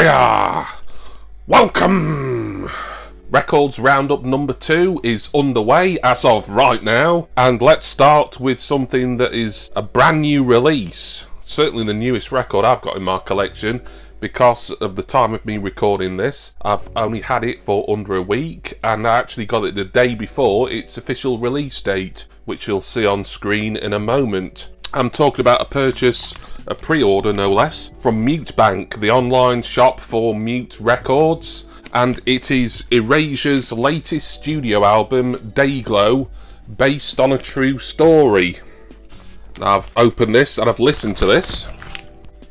Hiya! Welcome! Records Roundup number 2 is underway as of right now, and let's start with something that is a brand new release. Certainly the newest record I've got in my collection. Because of the time of me recording this, I've only had it for under a week, and I actually got it the day before its official release date, which you'll see on screen in a moment. I'm talking about a purchase, a pre-order no less, from Mute Bank, the online shop for Mute Records, and it is Erasure's latest studio album, Dayglow, based on a true story. Now, I've opened this and I've listened to this.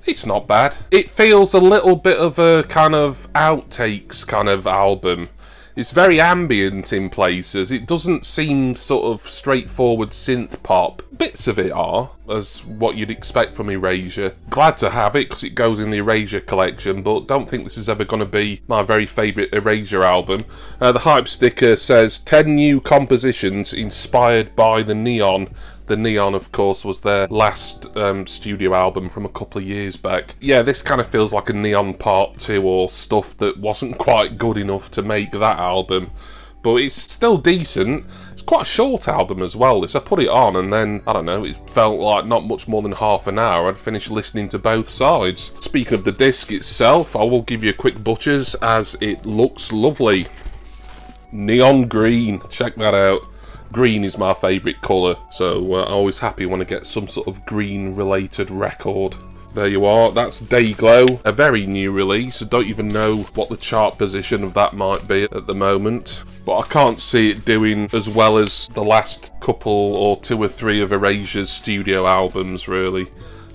It's not bad. It feels a little bit of a kind of outtakes kind of album. It's very ambient in places. It doesn't seem sort of straightforward synth pop. Bits of it are, as what you'd expect from Erasure. Glad to have it because it goes in the Erasure collection, but don't think this is ever going to be my very favourite Erasure album. The hype sticker says 10 new compositions inspired by the Neon. The Neon, of course, was their last studio album from a couple of years back. Yeah, this kind of feels like a Neon Part 2 or stuff that wasn't quite good enough to make that album. But it's still decent. It's quite a short album as well. This, I put it on and then, I don't know, it felt like not much more than half an hour. I'd finished listening to both sides. Speaking of the disc itself, I will give you a quick butchers as it looks lovely. Neon green, check that out. Green is my favourite colour, so I'm always happy when I get some sort of green-related record. There you are, that's Dayglow, a very new release. I don't even know what the chart position of that might be at the moment, but I can't see it doing as well as the last couple or 2 or 3 of Erasure's studio albums, really,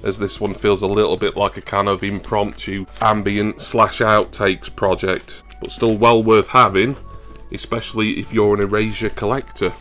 as this one feels a little bit like a kind of impromptu ambient / outtakes project, but still well worth having, especially if you're an Erasure collector.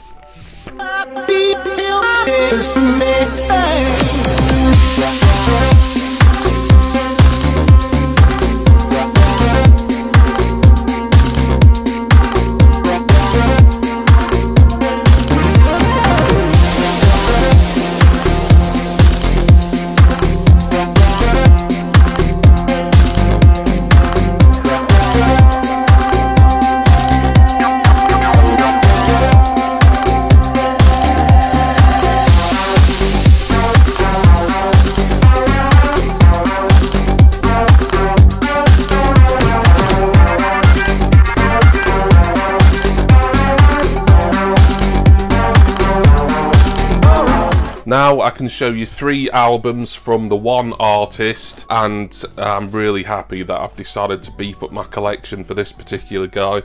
Now I can show you 3 albums from the one artist, and I'm really happy that I've decided to beef up my collection for this particular guy.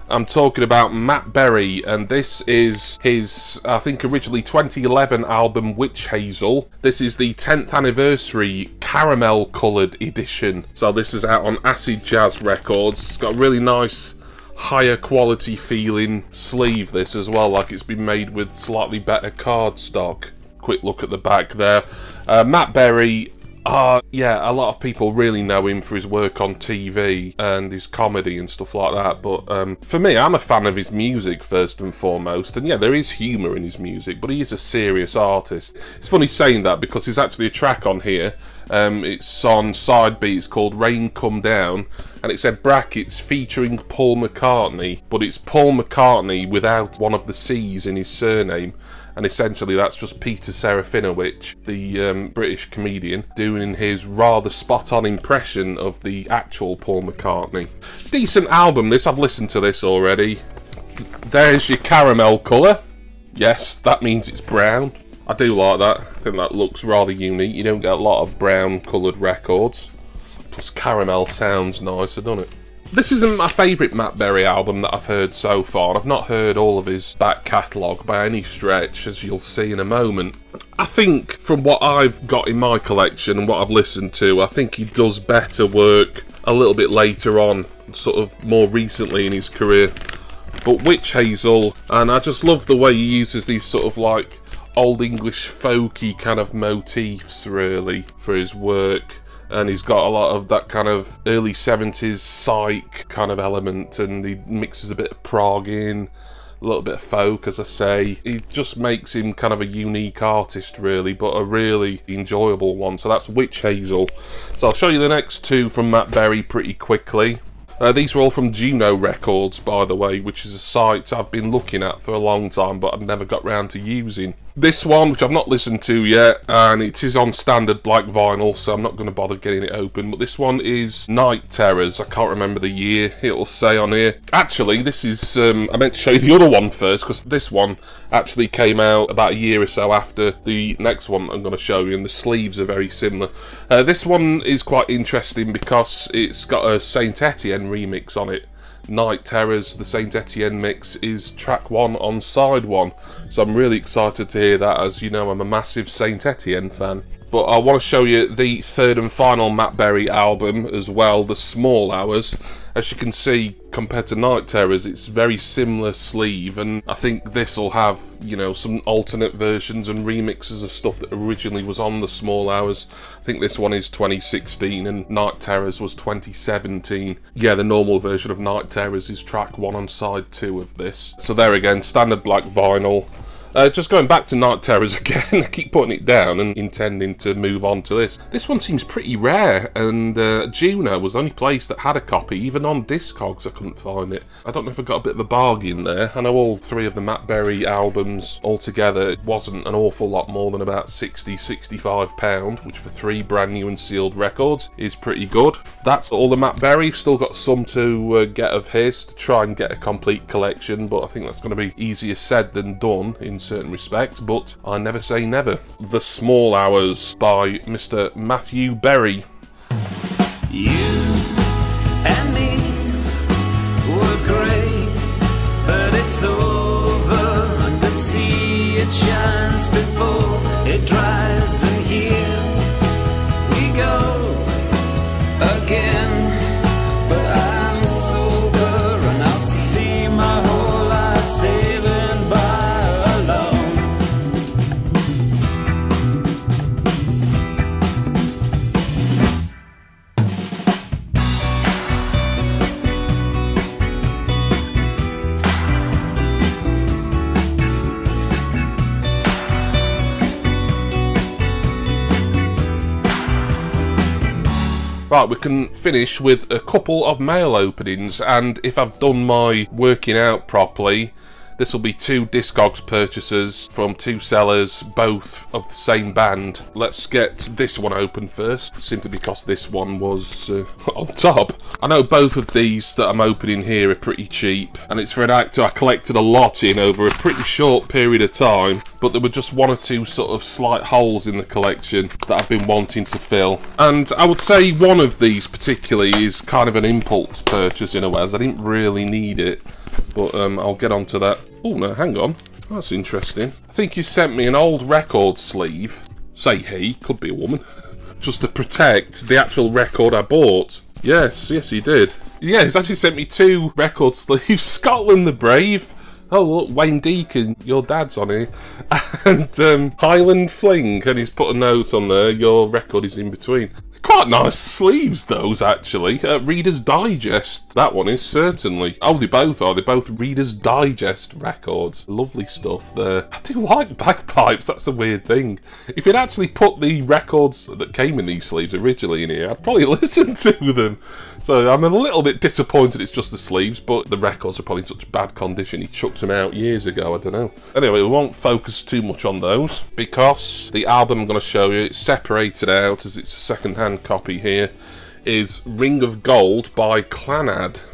I'm talking about Matt Berry, and this is his, I think, originally 2011 album Witch Hazel. This is the 10th anniversary caramel coloured edition. So this is out on Acid Jazz Records. It's got a really nice higher quality feeling sleeve, this as well, like it's been made with slightly better cardstock. Quick look at the back there. Matt Berry, yeah, a lot of people really know him for his work on TV and his comedy and stuff like that, but for me, I'm a fan of his music first and foremost, and yeah, there is humour in his music, but he is a serious artist. It's funny saying that because there's actually a track on here, it's on side B, it's called Rain Come Down, and it said brackets featuring Paul McCartney, but it's Paul McCartney without one of the C's in his surname. And essentially that's just Peter Serafinowicz, the British comedian, doing his rather spot-on impression of the actual Paul McCartney. Decent album this, I've listened to this already. There's your caramel colour. Yes, that means it's brown. I do like that, I think that looks rather unique. You don't get a lot of brown coloured records. Plus caramel sounds nicer, doesn't it? This isn't my favourite Matt Berry album that I've heard so far. I've not heard all of his back catalogue by any stretch, as you'll see in a moment. I think from what I've got in my collection and what I've listened to, I think he does better work a little bit later on, sort of more recently in his career. But Witch Hazel, and I just love the way he uses these sort of like old English folky kind of motifs really for his work. And he's got a lot of that kind of early 70s psych kind of element, and he mixes a bit of prog in, a little bit of folk, as I say. It just makes him kind of a unique artist, really, but a really enjoyable one. So that's Witch Hazel. So I'll show you the next two from Matt Berry pretty quickly. These are all from Juno Records, by the way, which is a site I've been looking at for a long time, but I've never got round to using. This one, which I've not listened to yet, and it is on standard black vinyl, so I'm not going to bother getting it open, but this one is Night Terrors. I can't remember the year it'll say on here. Actually, this is, I meant to show you the other one first, because this one actually came out about a year or so after the next one I'm going to show you, and the sleeves are very similar. This one is quite interesting because it's got a Saint Etienne remix on it. Night Terrors, the Saint Etienne mix, is track 1 on side 1, so I'm really excited to hear that. As you know, I'm a massive Saint Etienne fan. But I want to show you the third and final Matt Berry album as well, The Small Hours. As you can see, compared to Night Terrors, it's very similar sleeve, and I think this will have, you know, some alternate versions and remixes of stuff that originally was on The Small Hours. I think this one is 2016 and Night Terrors was 2017. Yeah, the normal version of Night Terrors is track 1 on side 2 of this. So there again, standard black vinyl. Just going back to Night Terrors again, I keep putting it down and intending to move on to this. This one seems pretty rare, and Juno was the only place that had a copy. Even on Discogs I couldn't find it. I don't know if I got a bit of a bargain there. I know all 3 of the Matt Berry albums altogether, it wasn't an awful lot more than about £60–65, which for 3 brand new and sealed records is pretty good. That's all the Matt Berry. Still got some to get of his to try and get a complete collection, but I think that's going to be easier said than done in certain respects, but I never say never. The Small Hours by Mr. Matthew Berry. You and me were great, but it's over. On the sea it shines before it dries, and here we go again. But I'm sober enough to see my whole life sailing by. Right, we can finish with a couple of mail openings, and if I've done my working out properly, this will be 2 Discogs purchases from 2 sellers, both of the same band. Let's get this one open first, simply because this one was on top. I know both of these that I'm opening here are pretty cheap, and it's for an actor I collected a lot in over a pretty short period of time, but there were just 1 or 2 sort of slight holes in the collection that I've been wanting to fill. And I would say one of these particularly is kind of an impulse purchase in a way, as I didn't really need it. But I'll get on to that. Oh no, hang on. That's interesting. I think he sent me an old record sleeve. Say he, could be a woman. Just to protect the actual record I bought. Yes, he did. Yeah, he's actually sent me 2 record sleeves. Scotland the Brave. Oh look, Wayne Deacon, your dad's on here. And Highland Fling, and he's put a note on there, your record is in between. Quite nice sleeves, those, actually. Reader's Digest, that one is certainly. Oh, they both are. They're both Reader's Digest records. Lovely stuff there. I do like bagpipes, that's a weird thing. If you'd actually put the records that came in these sleeves originally in here, I'd probably listen to them. So I'm a little bit disappointed it's just the sleeves, but the records are probably in such bad condition. He chucked them out years ago, I don't know. Anyway, we won't focus too much on those, because the album I'm going to show you, it's separated out as it's a second-hand copy here, is Ring of Gold by Clannad.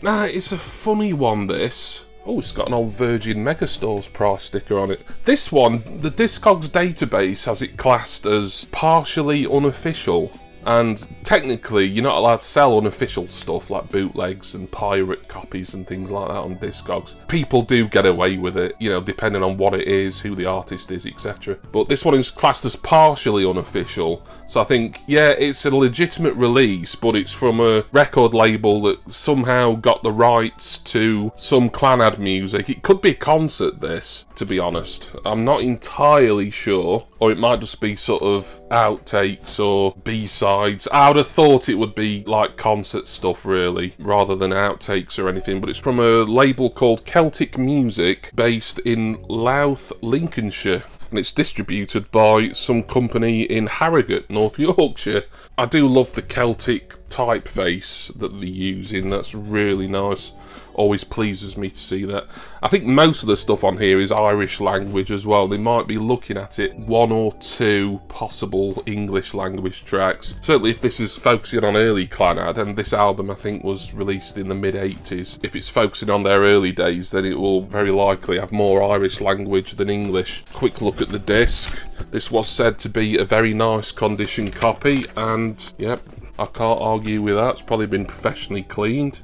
Now, it's a funny one, this. Oh, it's got an old Virgin Megastores price sticker on it. This one, the Discogs database has it classed as partially unofficial. And technically, you're not allowed to sell unofficial stuff like bootlegs and pirate copies and things like that on Discogs. People do get away with it, you know, depending on what it is, who the artist is, etc. But this one is classed as partially unofficial. So I think, yeah, it's a legitimate release, but it's from a record label that somehow got the rights to some Clannad music. It could be a concert, this, to be honest. I'm not entirely sure. or it might just be sort of outtakes or B-sides. I would have thought it would be like concert stuff really, rather than outtakes or anything, but it's from a label called Celtic Music, based in Louth, Lincolnshire. And it's distributed by some company in Harrogate, North Yorkshire. I do love the Celtic typeface that they're using, that's really nice. Always pleases me to see that. I think most of the stuff on here is Irish language as well. They might be looking at it, 1 or 2 possible English language tracks. Certainly if this is focusing on early Clannad, and this album I think was released in the mid-80s, if it's focusing on their early days, then it will very likely have more Irish language than English. Quick look at the disc. This was said to be a very nice condition copy, and yep, I can't argue with that. It's probably been professionally cleaned.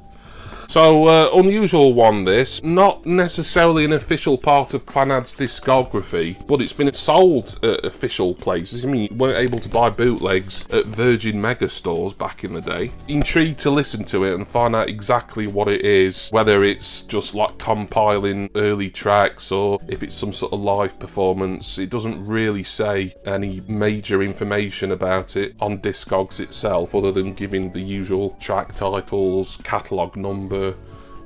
So, unusual one this, not necessarily an official part of Clannad's discography, but it's been sold at official places. I mean, you weren't able to buy bootlegs at Virgin Megastores back in the day. Intrigued to listen to it and find out exactly what it is, whether it's just like compiling early tracks or if it's some sort of live performance. It doesn't really say any major information about it on Discogs itself, other than giving the usual track titles, catalogue number,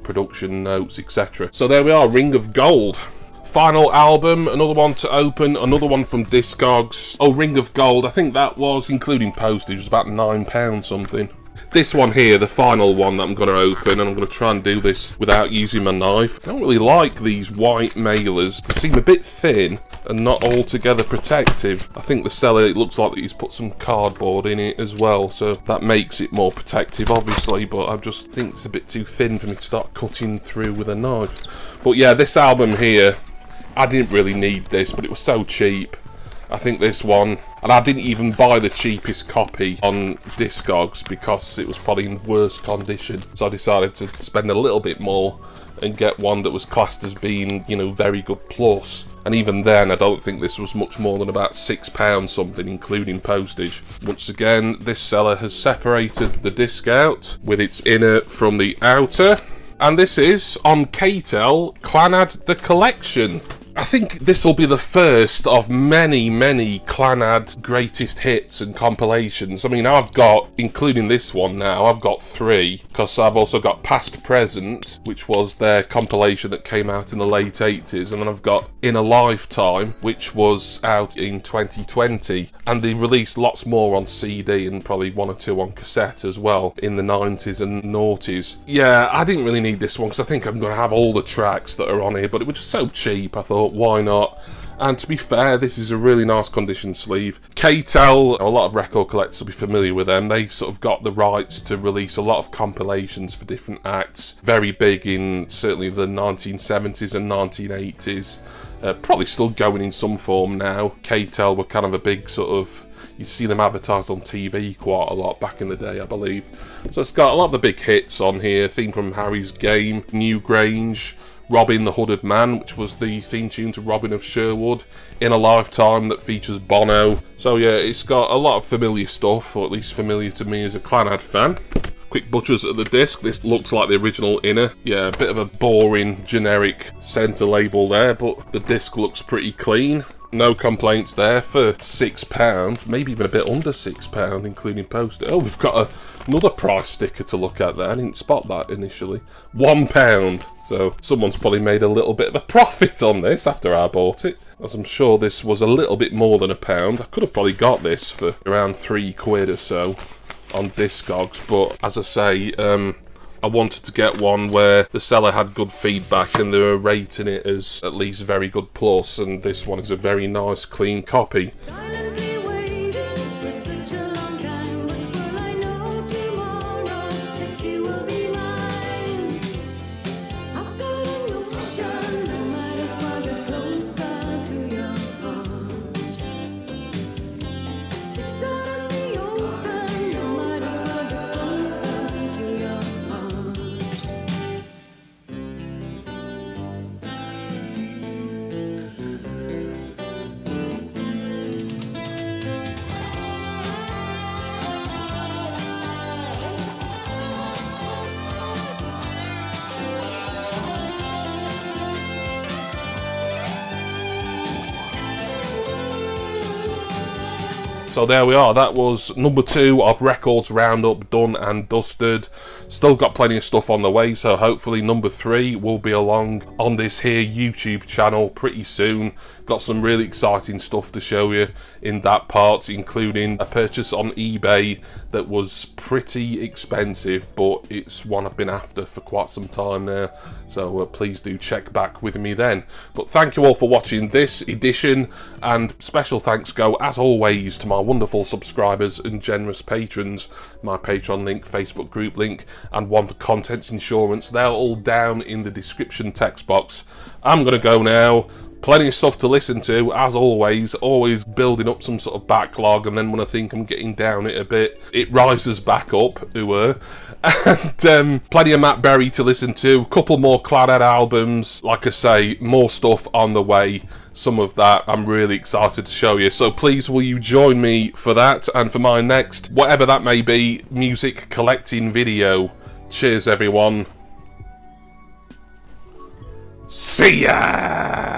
production notes, etc. So there we are, Ring of Gold. Final album, another one to open, another one from Discogs. Oh, Ring of Gold, I think that was, including postage, was about £9 something. This one here, the final one that I'm going to open, and I'm going to try and do this without using my knife. I don't really like these white mailers. They seem a bit thin and not altogether protective. I think the seller, it looks like he's put some cardboard in it as well, so that makes it more protective obviously, but I just think it's a bit too thin for me to start cutting through with a knife. But yeah, this album here, I didn't really need this, but it was so cheap. I think this one, and I didn't even buy the cheapest copy on Discogs because it was probably in worse condition, so I decided to spend a little bit more and get one that was classed as being, you know, very good plus. And even then, I don't think this was much more than about £6 something, including postage. Once again, this seller has separated the disc out with its inner from the outer, and this is on K-Tel Clannad The Collection. I think this will be the first of many, many Clannad greatest hits and compilations. I mean, I've got, including this one now, I've got 3, because I've also got Past Present, which was their compilation that came out in the late 80s, and then I've got In a Lifetime, which was out in 2020, and they released lots more on CD and probably 1 or 2 on cassette as well in the 90s and noughties. Yeah, I didn't really need this one, because I think I'm going to have all the tracks that are on here, but it was just so cheap, I thought, why not? And to be fair, this is a really nice condition sleeve. K-Tel, a lot of record collectors will be familiar with them. They sort of got the rights to release a lot of compilations for different acts. Very big in certainly the 1970s and 1980s. Probably still going in some form now. K-Tel were kind of a big sort of, you see them advertised on TV quite a lot back in the day, I believe. So it's got a lot of the big hits on here. Theme from Harry's Game, New Grange, Robin the Hooded Man, which was the theme tune to Robin of Sherwood, In a Lifetime, that features Bono. So yeah, it's got a lot of familiar stuff, or at least familiar to me as a Clannad fan. Quick butchers at the disc. This looks like the original inner. Yeah, a bit of a boring, generic centre label there, but the disc looks pretty clean. No complaints there for £6, maybe even a bit under £6, including postage. Oh, we've got another price sticker to look at there. I didn't spot that initially. £1. So someone's probably made a little bit of a profit on this after I bought it, as I'm sure this was a little bit more than £1. I could have probably got this for around £3 or so on Discogs, but as I say, I wanted to get one where the seller had good feedback and they were rating it as at least very good plus, and this one is a very nice clean copy. So there we are, that was number 2 of Records Roundup done and dusted. Still got plenty of stuff on the way, so hopefully number 3 will be along on this here YouTube channel pretty soon. Got some really exciting stuff to show you in that part, including a purchase on eBay that was pretty expensive, but it's one I've been after for quite some time now, so please do check back with me then. But thank you all for watching this edition, and special thanks go as always to my wonderful subscribers and generous patrons. My Patreon link, Facebook group link, and one for Contents Insurance, they're all down in the description text box. I'm gonna go now. Plenty of stuff to listen to, as always building up some sort of backlog, and then when I think I'm getting down it a bit, it rises back up, and plenty of Matt Berry to listen to, couple more Clannad albums, like I say, more stuff on the way. Some of that I'm really excited to show you, so please will you join me for that, and for my next, whatever that may be, music collecting video. Cheers everyone. See ya!